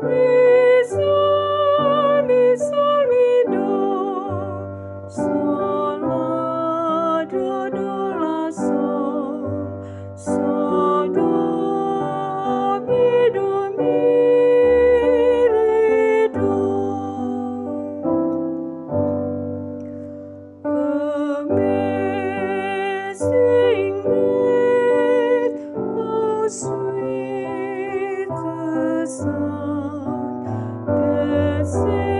Mi, sol, mi, sol, mi, do. Sol, la, do, la, sol. Sol, do, mi, re, do. Amazing grace, how sweet the sound that saved